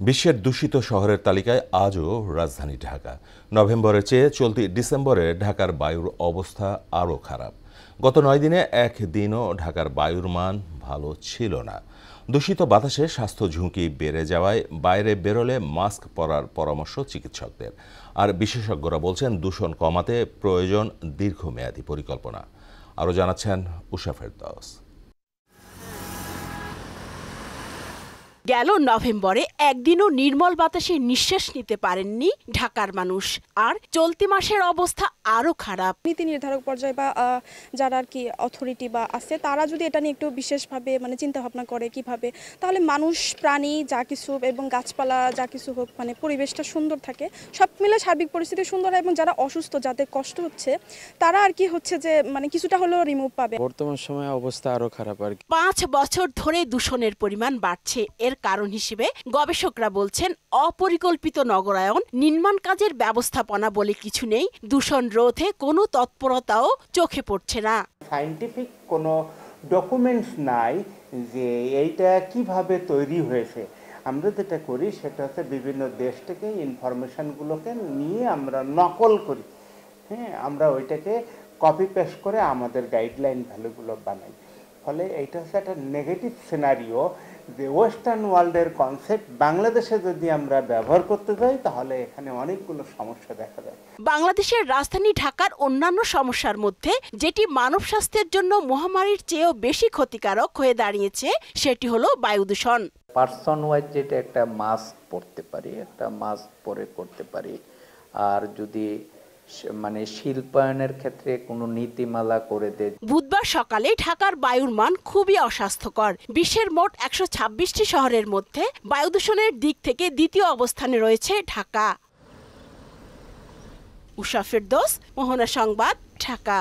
বিশ্বের দূষিত শহরের তালিকায় আজও রাজধানী ঢাকা। নভেম্বরের চেয়ে চলতি ডিসেম্বরে ঢাকার বায়ুর অবস্থা আরও খারাপ। গত 9 দিনে একদিনও ঢাকার বায়ুর মান ভালো ছিল না। দূষিত বাতাসে স্বাস্থ্য ঝুঁকি বেড়ে যাওয়ায় বাইরে বেরোলে মাস্ক পরার পরামর্শ চিকিৎসকদের। আর বিশেষজ্ঞরা বলছেন দূষণ কমাতে প্রয়োজন দীর্ঘমেয়াদী পরিকল্পনা। আরও জানাচ্ছেন উষা ফেরদৌস। গেল নভেম্বরে একদিনও নির্মল বাতাসে নিঃশ্বাস নিতে পারেননি ঢাকার মানুষ, আর চলতি মাসের অবস্থা আরো খারাপ। নীতি নির্ধারক পর্যায়ে বা যারা আর কি অথরিটি বা আছে, তারা যদি এটা নিয়ে একটু বিশেষভাবে চিন্তা ভাবনা করে কিভাবে, তাহলে মানুষ প্রাণী যা কিছু এবং গাছপালা যা কিছু হোক, পরিবেশটা সুন্দর থাকে, সব মিলে সার্বিক পরিস্থিতি সুন্দর হয় এবং যারা অসুস্থ, যাদের কষ্ট হচ্ছে, তারা আর কি হচ্ছে যে কিছুটা হলেও রিমুভ পাবে। বর্তমান সময়ে অবস্থা আরো খারাপ আর কি। 5 বছর ধরে দূষণের পরিমাণ বাড়ছে। এর কারণ হিসেবে গবেষকরা বলছেন অপরিকল্পিত নগরায়ন, নির্মাণ কাজের ব্যবস্থাপনা বলে কিছু নেই, দূষণ রোধে কোনো তৎপরতাও চোখে পড়ছে না। সায়েন্টিফিক কোনো ডকুমেন্টস নাই যে এইটা কিভাবে তৈরি হয়েছে। আমরা যেটা করি সেটা হচ্ছে বিভিন্ন দেশ থেকে ইনফরমেশনগুলোকে নিয়ে আমরা নকল করি, হ্যাঁ, আমরা ওইটাকে কপি পেস্ট করে আমাদের গাইডলাইন ভ্যালুগুলো বানাই। ফলে এইটা হচ্ছে একটা নেগেটিভ সিনারিও যে ওয়েস্টার্ন ওয়ার্ল্ডের কনসেপ্ট বাংলাদেশে যদি আমরা ব্যবহার করতে যাই তাহলে এখানে অনেকগুলো সমস্যা দেখা যায়। বাংলাদেশের রাজধানী ঢাকার অন্যান্য সমস্যার মধ্যে যেটি মানব স্বাস্থ্যের জন্য মহামারীর চেয়েও বেশি ক্ষতিকারক হয়ে দাঁড়িয়েছে সেটি হলো বায়ু দূষণ। পার্সন ওয়াইজ যেটা একটা মাস্ক পরতে পারি, একটা মাস্ক পরে করতে পারি। আর যদি শিল্পায়নের ক্ষেত্রে কোনো নীতিমালা করে দেয়। বুধবার সকালে ঢাকার বায়ুর মান খুবই অস্বাস্থ্যকর। বিশ্বের মোট 126টি শহরের মধ্যে বায়ু দূষণের দিক থেকে দ্বিতীয় অবস্থানে রয়েছে ঢাকা। উষা ফেরদৌস, মোহনা সংবাদ, ঢাকা।